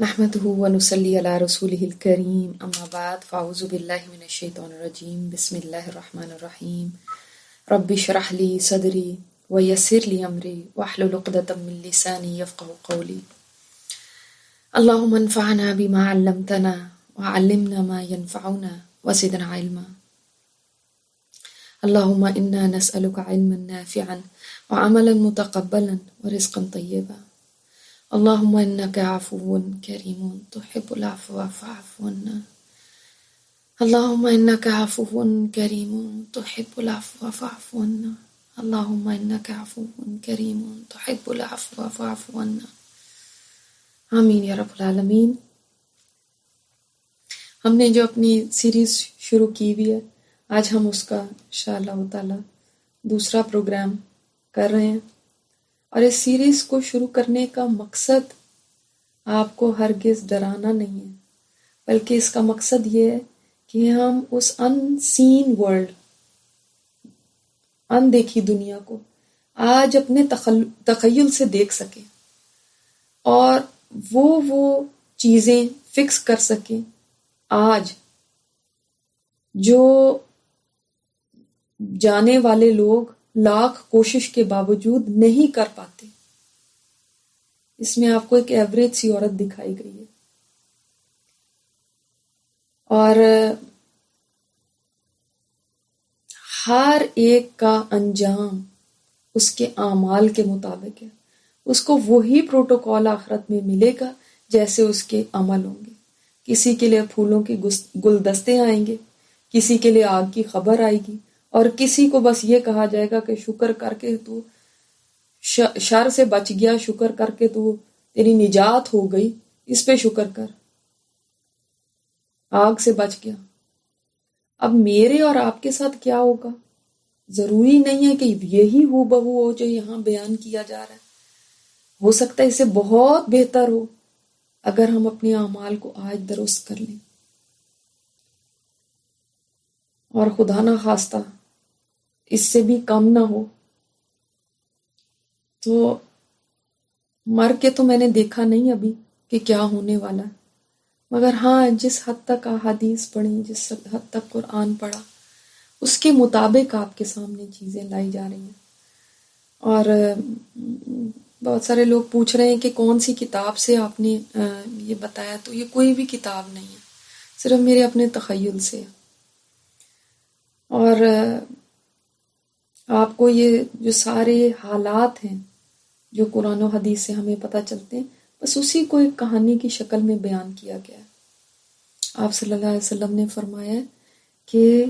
نحمده ونصلي على رسوله الكريم أما بعد فأعوذ بالله من الشيطان الرجيم بسم الله الرحمن الرحيم رب اشرح لي صدري ويسر لي أمري واحلل عقدة من لساني يفقهوا قولي اللهم انفعنا بما علمتنا وعلمنا ما ينفعنا وزدنا علما اللهم إنا نسألك علما نافعا وعملا متقبلا ورزقا طيبا اللهم إنك عفو كريم تحب العفو فاعف عنا اللهم إنك عفو كريم تحب العفو فاعف عنا اللهم إنك عفو كريم تحب العفو فاعف عنا آمین یا رب العالمین۔ ہم نے جو اپنی سیریز شروع کی ہوئی ہے، آج ہم اس کا انشاءاللہ تعالی دوسرا پروگرام کر رہے ہیں، اور اس سیریز کو شروع کرنے کا مقصد آپ کو ہرگز ڈرانا نہیں ہے، بلکہ اس کا مقصد یہ ہے کہ ہم اس ان سین ورلڈ، اندیکھی دنیا کو آج اپنے تخیل سے دیکھ سکیں اور وہ چیزیں فکس کر سکیں آج جو جانے والے لوگ لاکھ کوشش کے باوجود نہیں کر پاتے۔ اس میں آپ کو ایک ایوریج سی عورت دکھائی گئی ہے، اور ہر ایک کا انجام اس کے اعمال کے مطابق ہے، اس کو وہی پروٹوکول آخرت میں ملے گا جیسے اس کے عمل ہوں گے۔ کسی کے لیے پھولوں کے گلدستے آئیں گے، کسی کے لیے آگ کی خبر آئے گی، اور کسی کو بس یہ کہا جائے گا کہ شکر کر کے تو شر سے بچ گیا، شکر کر کے تو تیری نجات ہو گئی، اس پہ شکر کر، آگ سے بچ گیا۔ اب میرے اور آپ کے ساتھ کیا ہوگا؟ ضروری نہیں ہے کہ یہی ہو بہو ہو جو یہاں بیان کیا جا رہا ہے، ہو سکتا ہے اسے بہت بہتر ہو اگر ہم اپنے اعمال کو آج درست کر لیں، اور خدا نہ خواستہ اس سے بھی کم نہ ہو تو مر کے تو میں نے دیکھا نہیں ابھی کہ کیا ہونے والا ہے، مگر ہاں جس حد تک احادیث پڑھی، جس حد تک قرآن پڑھا، اس کے مطابق آپ کے سامنے چیزیں لائی جا رہی ہیں۔ اور بہت سارے لوگ پوچھ رہے ہیں کہ کون سی کتاب سے آپ نے یہ بتایا، تو یہ کوئی بھی کتاب نہیں ہے، صرف میرے اپنے تخیل سے ہے۔ اور آپ کو یہ جو سارے حالات ہیں جو قرآن و حدیث سے ہمیں پتہ چلتے ہیں، بس اسی کو ایک کہانی کی شکل میں بیان کیا گیا ہے۔ آپ صلی اللہ علیہ وسلم نے فرمایا ہے کہ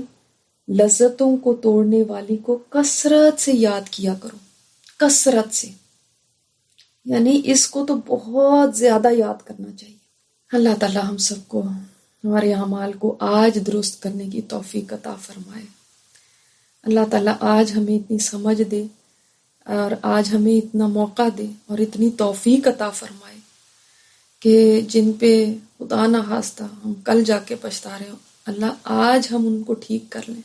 لذتوں کو توڑنے والی کو کثرت سے یاد کیا کرو، کثرت سے، یعنی اس کو تو بہت زیادہ یاد کرنا چاہیے۔ اللہ تعالی ہم سب کو ہمارے اعمال کو آج درست کرنے کی توفیق عطا فرمائے۔ اللہ تعالیٰ آج ہمیں اتنی سمجھ دے، اور آج ہمیں اتنا موقع دے اور اتنی توفیق عطا فرمائے کہ جن پہ خدا نہ خواستہ ہم کل جا کے پچھتا رہے ہوں، اللہ آج ہم ان کو ٹھیک کر لیں۔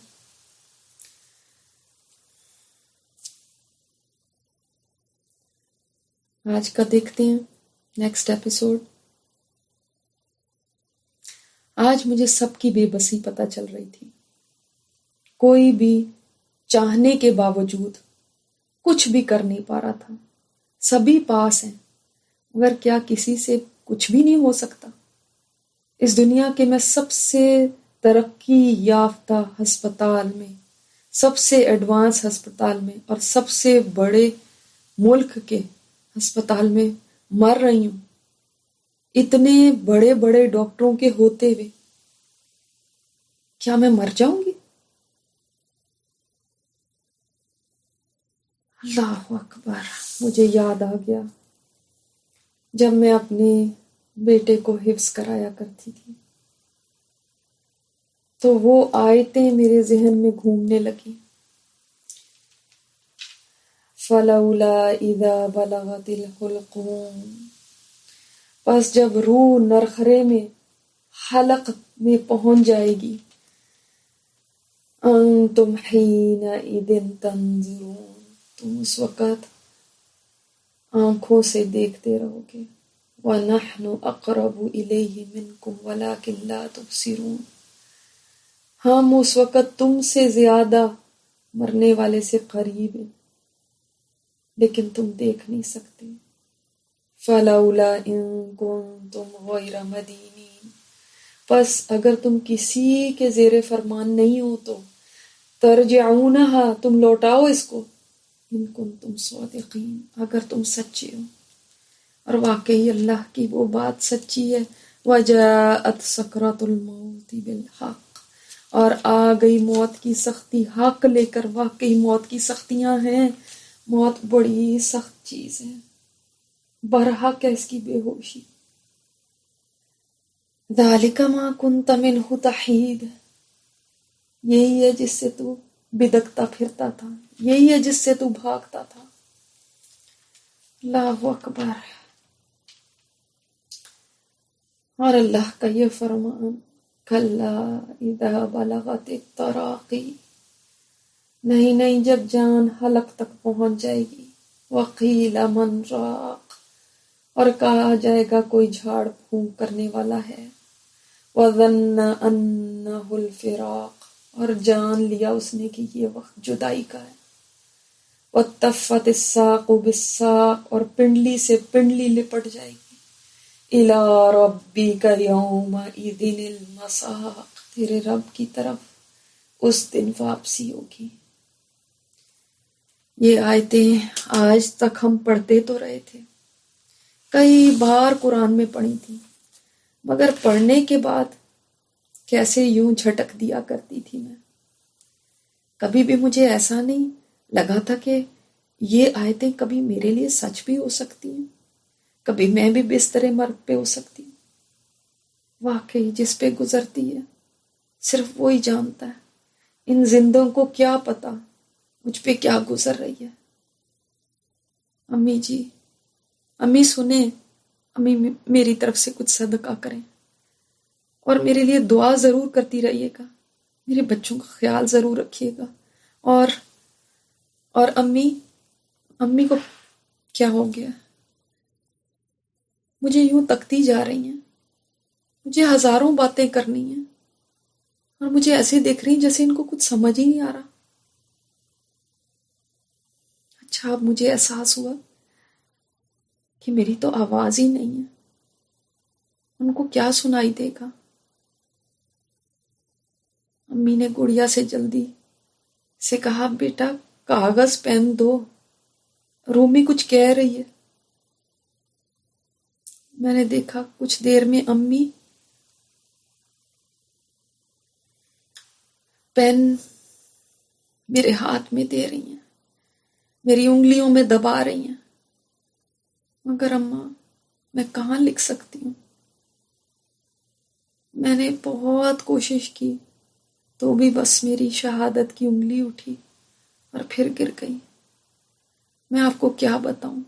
آج کا دیکھتے ہیں نیکسٹ ایپیسوڈ۔ آج مجھے سب کی بے بسی پتہ چل رہی تھی، کوئی بھی چاہنے کے باوجود کچھ بھی کر نہیں پا رہا تھا، سبھی پاس ہیں مگر کیا کسی سے کچھ بھی نہیں ہو سکتا؟ اس دنیا کے میں سب سے ترقی یافتہ ہسپتال میں، سب سے ایڈوانس ہسپتال میں، اور سب سے بڑے ملک کے ہسپتال میں مر رہی ہوں، اتنے بڑے بڑے ڈاکٹروں کے ہوتے ہوئے کیا میں مر جاؤں گی؟ اللہ اکبر! مجھے یاد آ گیا جب میں اپنے بیٹے کو حفظ کرایا کرتی تھی تو وہ آیتیں میرے ذہن میں گھومنے لگی۔ فَلَوْلَا إِذَا بَلَغَتِ الْحُلْقُومَ، پس جب روح نرخرے میں، حلق میں پہنچ جائے گی، أَنْتُمْ حِينَئِذٍ تَنظُرُونَ، تم اس وقت آنکھوں سے دیکھتے رہو گے، وَنَحْنُ أَقْرَبُ إِلَيْهِ مِنْكُمْ وَلَكِنْ لَا تُبْصِرُونَ، ہم اس وقت تم سے زیادہ مرنے والے سے قریب ہیں لیکن تم دیکھ نہیں سکتے۔ فَلَوْلَا إِن كُنتُمْ غَيْرَ مَدِينِينَ، پس اگر تم کسی کے زیر فرمان نہیں ہو تو ترجعونها، تم لوٹاؤ اس کو، ان کنتم صادقین، اگر تم سچے ہو۔ اور واقعی اللہ کی وہ بات سچی ہے، وجاءت سکرۃ الموت بالحق، اور آ گئی موت کی سختی حق لے کر۔ واقعی موت کی سختیاں ہیں، موت بڑی سخت چیز ہے، برحق ہے اس کی بے ہوشی۔ ذالک ما کنت منہ تحید، یہی ہے جس سے تو بدکتا پھرتا تھا، یہی ہے جس سے تو بھاگتا تھا۔ اللہ اکبر۔ اور اللہ کا یہ فرمان، کلا اذا بلغت التراقی، نہیں نہیں جب جان حلق تک پہنچ جائے گی، وقیل من راق، اور کہا جائے گا کوئی جھاڑ پھونک کرنے والا ہے، وظن انہ الفراق، اور جان لیا اس نے کہ یہ وقت جدائی کا ہے، واتفت الساق بالساق، اور پنڈلی سے پنڈلی لپٹ جائے گی، الی ربک یومئذ المساق، تیرے رب کی طرف اس دن واپسی ہوگی۔ یہ آیتیں آج تک ہم پڑھتے تو رہے تھے، کئی بار قرآن میں پڑھی تھی، مگر پڑھنے کے بعد کیسے یوں جھٹک دیا کرتی تھی میں۔ کبھی بھی مجھے ایسا نہیں لگا تھا کہ یہ آیتیں کبھی میرے لیے سچ بھی ہو سکتی ہیں، کبھی میں بھی بستر مرگ پہ ہو سکتی ہوں۔ واقعی جس پہ گزرتی ہے صرف وہی جانتا ہے، ان زندوں کو کیا پتا مجھ پہ کیا گزر رہی ہے۔ امی جی، امی سنیں، امی میری طرف سے کچھ صدقہ کریں، اور میرے لیے دعا ضرور کرتی رہیے گا، میرے بچوں کا خیال ضرور رکھیے گا۔ اور امی کو کیا ہو گیا؟ مجھے یوں تکتی جا رہی ہیں، مجھے ہزاروں باتیں کرنی ہیں، اور مجھے ایسے دیکھ رہی ہیں جیسے ان کو کچھ سمجھ ہی نہیں آ رہا۔ اچھا اب مجھے احساس ہوا کہ میری تو آواز ہی نہیں ہے، ان کو کیا سنائی دے گا۔ امی نے گڑیا سے جلدی سے کہا، بیٹا کاغذ پین دو، رومی کچھ کہہ رہی ہے۔ میں نے دیکھا کچھ دیر میں امی پین میرے ہاتھ میں دے رہی ہیں، میری انگلیوں میں دبا رہی ہیں، مگر اماں میں کہاں لکھ سکتی ہوں؟ میں نے بہت کوشش کی تو بھی بس میری شہادت کی انگلی اٹھی اور پھر گر گئی۔ میں آپ کو کیا بتاؤں،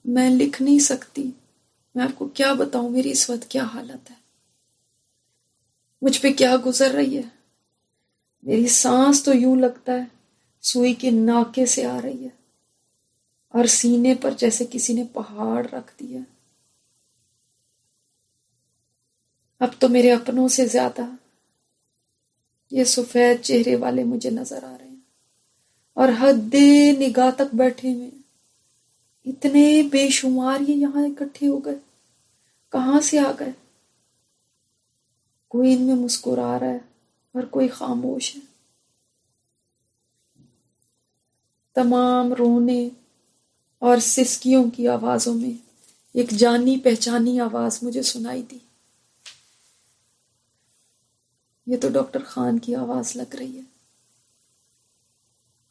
میں لکھ نہیں سکتی، میں آپ کو کیا بتاؤں میری اس وقت کیا حالت ہے، مجھ پہ کیا گزر رہی ہے۔ میری سانس تو یوں لگتا ہے سوئی کے ناکے سے آ رہی ہے، اور سینے پر جیسے کسی نے پہاڑ رکھ دیا۔ اب تو میرے اپنوں سے زیادہ یہ سفید چہرے والے مجھے نظر آ رہے ہیں، اور حد نگاہ تک بیٹھے ہوئے ہیں۔ اتنے بے شمار یہ یہاں اکٹھے ہو گئے، کہاں سے آ گئے؟ کوئی ان میں مسکرا رہا ہے اور کوئی خاموش ہے۔ تمام رونے اور سسکیوں کی آوازوں میں ایک جانی پہچانی آواز مجھے سنائی دی۔ یہ تو ڈاکٹر خان کی آواز لگ رہی ہے،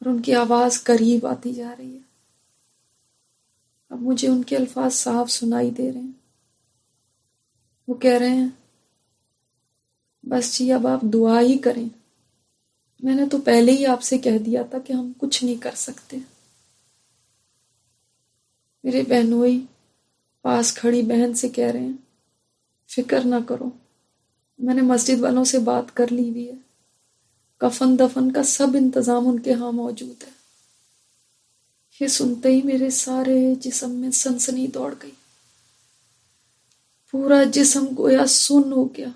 اور ان کی آواز قریب آتی جا رہی ہے۔ اب مجھے ان کے الفاظ صاف سنائی دے رہے ہیں۔ وہ کہہ رہے ہیں، بس جی اب آپ دعا ہی کریں، میں نے تو پہلے ہی آپ سے کہہ دیا تھا کہ ہم کچھ نہیں کر سکتے۔ میرے بہنوئی پاس کھڑی بہن سے کہہ رہے ہیں، فکر نہ کرو، میں نے مسجد والوں سے بات کر لی ہوئی ہے، کفن دفن کا سب انتظام ان کے ہاں موجود ہے۔ یہ سنتے ہی میرے سارے جسم میں سنسنی دوڑ گئی۔ پورا جسم گویا سن ہو گیا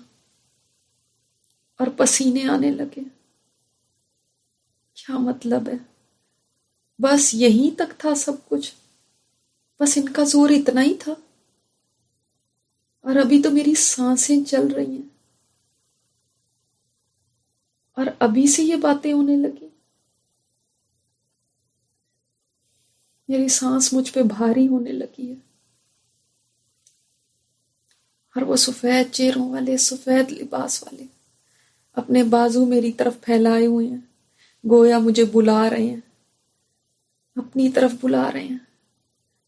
اور پسینے آنے لگے۔ کیا مطلب ہے؟ بس یہیں تک تھا سب کچھ، بس ان کا زور اتنا ہی تھا، اور ابھی تو میری سانسیں چل رہی ہیں اور ابھی سے یہ باتیں ہونے لگی۔ میری سانس مجھ پہ بھاری ہونے لگی ہے، اور وہ سفید چہروں والے، سفید لباس والے اپنے بازو میری طرف پھیلائے ہوئے ہیں، گویا مجھے بلا رہے ہیں، اپنی طرف بلا رہے ہیں۔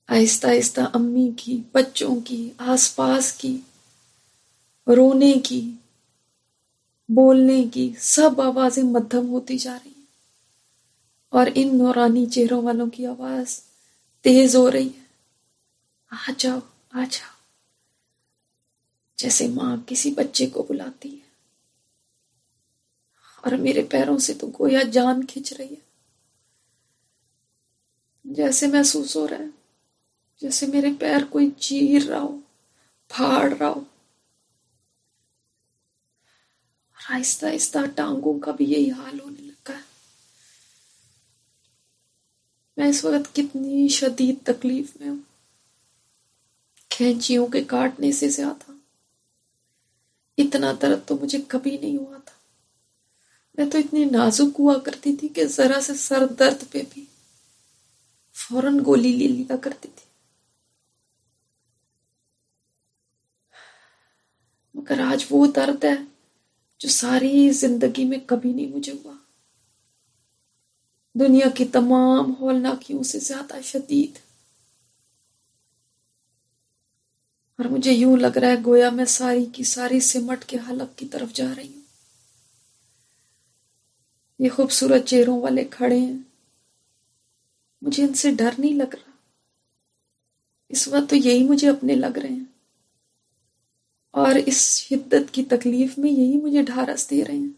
آہستہ آہستہ امی کی، بچوں کی، آس پاس کی، رونے کی، بولنے کی سب آوازیں مدھم ہوتی جا رہی ہیں، اور ان نورانی چہروں والوں کی آواز تیز ہو رہی ہے۔ آ جاؤ، آ جاؤ، جیسے ماں کسی بچے کو بلاتی ہے، اور میرے پیروں سے تو گویا جان کھنچ رہی ہے۔ جیسے محسوس ہو رہا ہے جیسے میرے پیر کوئی چیر رہا ہو، پھاڑ رہا ہو، اور آہستہ آہستہ ٹانگوں کا بھی یہی حال ہونے لگا ہے۔ میں اس وقت کتنی شدید تکلیف میں ہوں، کھینچیوں کے کاٹنے سے زیادہ اتنا درد تو مجھے کبھی نہیں ہوا تھا۔ میں تو اتنی نازک ہوا کرتی تھی کہ ذرا سے سر درد پہ بھی فوراً گولی لے لیا کرتی تھی، مگر آج وہ درد ہے جو ساری زندگی میں کبھی نہیں مجھے ہوا، دنیا کی تمام ہولناکیوں سے زیادہ شدید۔ اور مجھے یوں لگ رہا ہے گویا میں ساری کی ساری سمٹ کے حلق کی طرف جا رہی ہوں۔ یہ خوبصورت چہروں والے کھڑے ہیں، مجھے ان سے ڈر نہیں لگ رہا، اس وقت تو یہی مجھے اپنے لگ رہے ہیں، اور اس شدت کی تکلیف میں یہی مجھے ڈھارس دے رہے ہیں،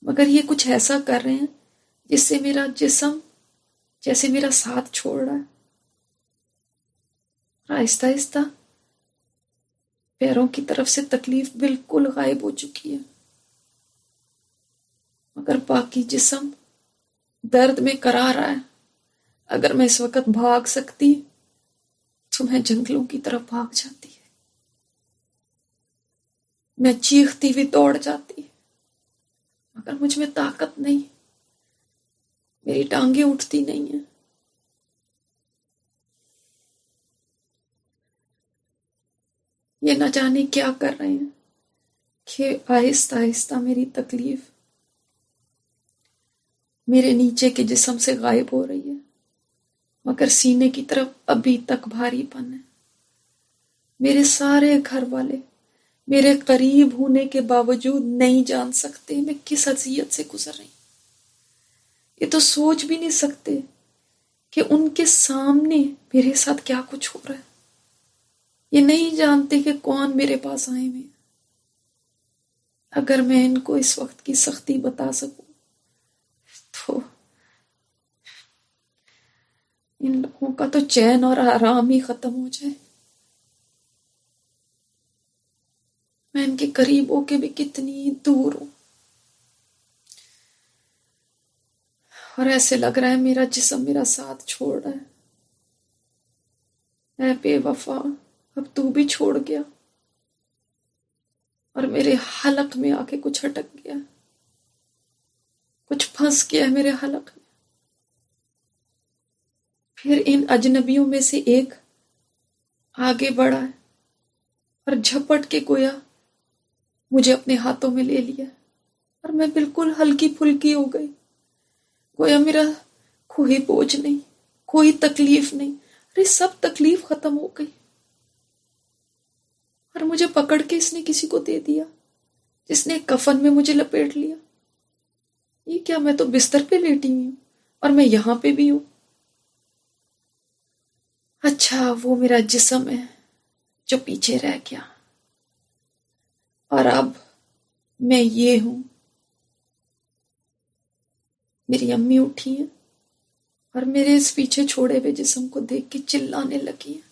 مگر یہ کچھ ایسا کر رہے ہیں جس سے میرا جسم جیسے میرا ساتھ چھوڑ رہا ہے۔ آہستہ آہستہ پیروں کی طرف سے تکلیف بالکل غائب ہو چکی ہے، مگر باقی جسم درد میں کرا رہا ہے۔ اگر میں اس وقت بھاگ سکتی تو میں جنگلوں کی طرف بھاگ جاتی، میں چیختی ہوئی دوڑ جاتی، مگر مجھ میں طاقت نہیں، میری ٹانگیں اٹھتی نہیں ہیں۔ یہ نہ جانے کیا کر رہے ہیں کہ آہستہ آہستہ میری تکلیف میرے نیچے کے جسم سے غائب ہو رہی ہے، مگر سینے کی طرف ابھی تک بھاری پن ہے۔ میرے سارے گھر والے میرے قریب ہونے کے باوجود نہیں جان سکتے میں کس اذیت سے گزر رہی ہوں۔ یہ تو سوچ بھی نہیں سکتے کہ ان کے سامنے میرے ساتھ کیا کچھ ہو رہا ہے۔ یہ نہیں جانتے کہ کون میرے پاس آئے ہوئے ہیں۔ اگر میں ان کو اس وقت کی سختی بتا سکوں تو ان لوگوں کا تو چین اور آرام ہی ختم ہو جائے۔ میں ان کے قریب ہو کے بھی کتنی دور ہوں، اور ایسے لگ رہا ہے میرا جسم میرا ساتھ چھوڑ رہا ہے۔ اے بے وفا، اب تو بھی چھوڑ گیا اور میرے حلق میں آ کے کچھ اٹک گیا، کچھ پھنس گیا ہے میرے حلق میں۔ پھر ان اجنبیوں میں سے ایک آگے بڑھا ہے اور جھپٹ کے گویا مجھے اپنے ہاتھوں میں لے لیا، اور میں بالکل ہلکی پھلکی ہو گئی، گویا میرا کوئی بوجھ نہیں، کوئی تکلیف نہیں، ارے سب تکلیف ختم ہو گئی، اور مجھے پکڑ کے اس نے کسی کو دے دیا جس نے کفن میں مجھے لپیٹ لیا۔ یہ کیا، میں تو بستر پہ لیٹی ہوئی ہوں اور میں یہاں پہ بھی ہوں۔ اچھا وہ میرا جسم ہے جو پیچھے رہ گیا، اور اب میں یہ ہوں۔ میری امی اٹھی ہیں اور میرے اس پیچھے چھوڑے ہوئے جسم کو دیکھ کے چلانے لگی ہیں،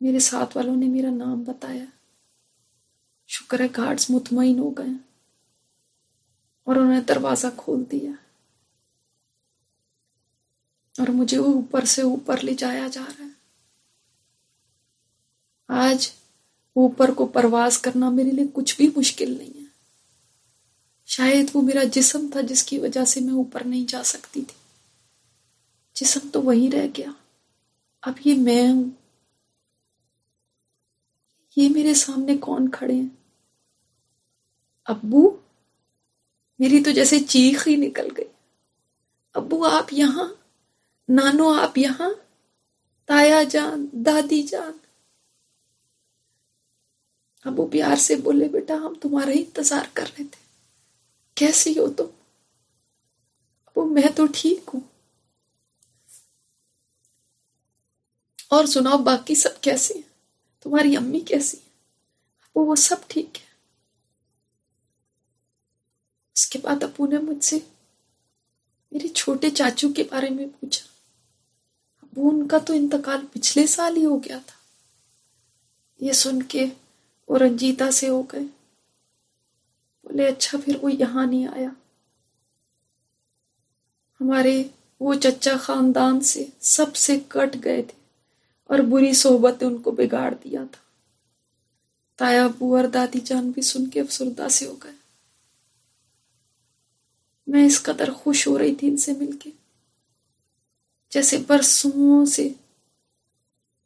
میرے ساتھ والوں نے میرا نام بتایا، شکر ہے گارڈز مطمئن ہو گئے اور انہوں نے دروازہ کھول دیا اور مجھے اوپر سے اوپر لے جایا جا رہا ہے۔ آج اوپر کو پرواز کرنا میرے لیے کچھ بھی مشکل نہیں ہے۔ شاید وہ میرا جسم تھا جس کی وجہ سے میں اوپر نہیں جا سکتی تھی، جسم تو وہیں رہ گیا، اب یہ میں ہوں۔ یہ میرے سامنے کون کھڑے ہیں؟ ابو؟ میری تو جیسے چیخ ہی نکل گئی، ابو آپ یہاں، نانو آپ یہاں، تایا جان، دادی جان۔ ابو پیار سے بولے بیٹا ہم تمہارا ہی انتظار کر رہے تھے، کیسی ہو تم؟ ابو میں تو ٹھیک ہوں، اور سناؤ باقی سب کیسے ہیں؟ تمہاری امی کیسی ہیں؟ ابو وہ سب ٹھیک ہے۔ اس کے بعد ابو نے مجھ سے میرے چھوٹے چاچو کے بارے میں پوچھا۔ ابو ان کا تو انتقال پچھلے سال ہی ہو گیا تھا۔ یہ سن کے وہ رنجیدہ سے ہو گئے، بولے اچھا پھر وہ یہاں نہیں آیا؟ ہمارے وہ چچا خاندان سے سب سے کٹ گئے تھے اور بری صحبت ان کو بگاڑ دیا تھا۔ تایا ابو اور دادی جان بھی سن کے افسردہ سے ہو گئے۔ میں اس قدر خوش ہو رہی تھی ان سے مل کے، جیسے برسوں سے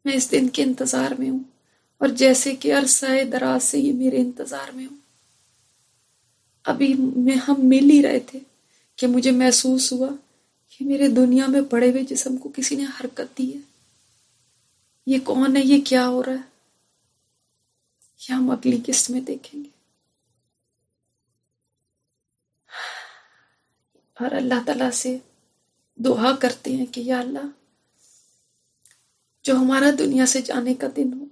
میں اس دن کے انتظار میں ہوں، اور جیسے کہ عرصہ دراز سے یہ میرے انتظار میں ہوں۔ ابھی ہم مل ہی رہے تھے کہ مجھے محسوس ہوا کہ میرے دنیا میں پڑے ہوئے جسم کو کسی نے حرکت دی ہے۔ یہ کون ہے؟ یہ کیا ہو رہا ہے؟ یہ ہم اگلی قسط میں دیکھیں گے۔ اور اللہ تعالیٰ سے دعا کرتے ہیں کہ یا اللہ جو ہمارا دنیا سے جانے کا دن ہو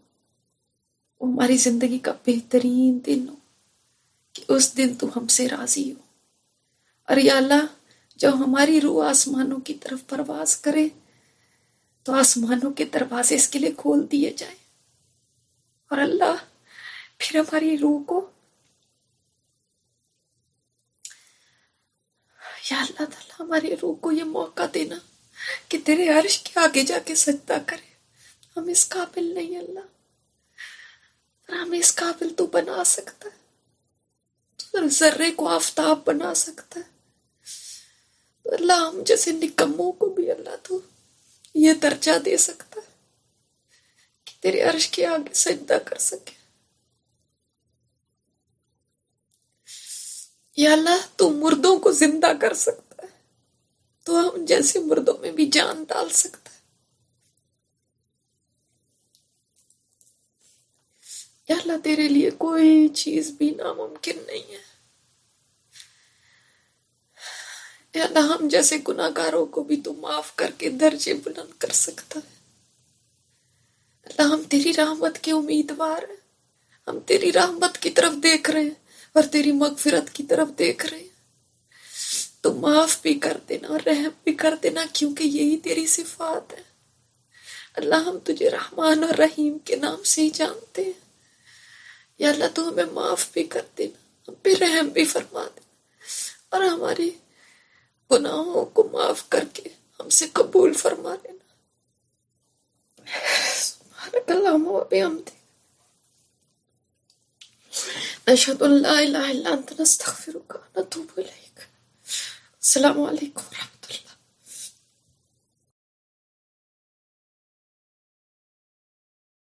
وہ ہماری زندگی کا بہترین دن ہو، کہ اس دن تو ہم سے راضی ہو۔ اور یا اللہ جب ہماری روح آسمانوں کی طرف پرواز کرے تو آسمانوں کے دروازے اس کے لیے کھول دیے جائیں، اور اللہ پھر ہماری روح کو یا اللہ تعالیٰ ہماری روح کو یہ موقع دینا کہ تیرے عرش کے آگے جا کے سجدہ کرے۔ ہم اس قابل نہیں اللہ، پر ہمیں اس قابل تو بنا سکتا ہے، تو ذرے کو آفتاب بنا سکتا ہے۔ تو اللہ ہم جیسے نکموں کو بھی اللہ تو یہ درجہ دے سکتا ہے کہ تیرے عرش کے آگے سجدہ کر سکے۔ یا اللہ تو مردوں کو زندہ کر سکتا ہے، تو ہم جیسے مردوں میں بھی جان ڈال سکتا ہے۔ یا اللہ تیرے لیے کوئی چیز بھی ناممکن نہیں ہے۔ یا اللہ ہم جیسے گناہگاروں کو بھی تو معاف کر کے درجے بلند کر سکتا ہے۔ اللہ ہم تیری رحمت کے امیدوار ہیں، ہم تیری رحمت کی طرف دیکھ رہے ہیں اور تیری مغفرت کی طرف دیکھ رہے ہیں۔ تو معاف بھی کر دینا اور رحم بھی کر دینا، کیونکہ یہی تیری صفات ہے۔ اللہ ہم تجھے رحمان اور رحیم کے نام سے ہی جانتے ہیں۔ یا اللہ تو ہمیں معاف بھی کر دینا، ہم پہ رحم بھی فرما دینا، اور ہمارے گناہوں کو معاف کر کے ہم سے قبول فرما لینا۔ سبحانک اللہم و بحمدک، نشہد ان لا الہ الا انت نستغفرک و نتوب الیک۔ السلام علیکم۔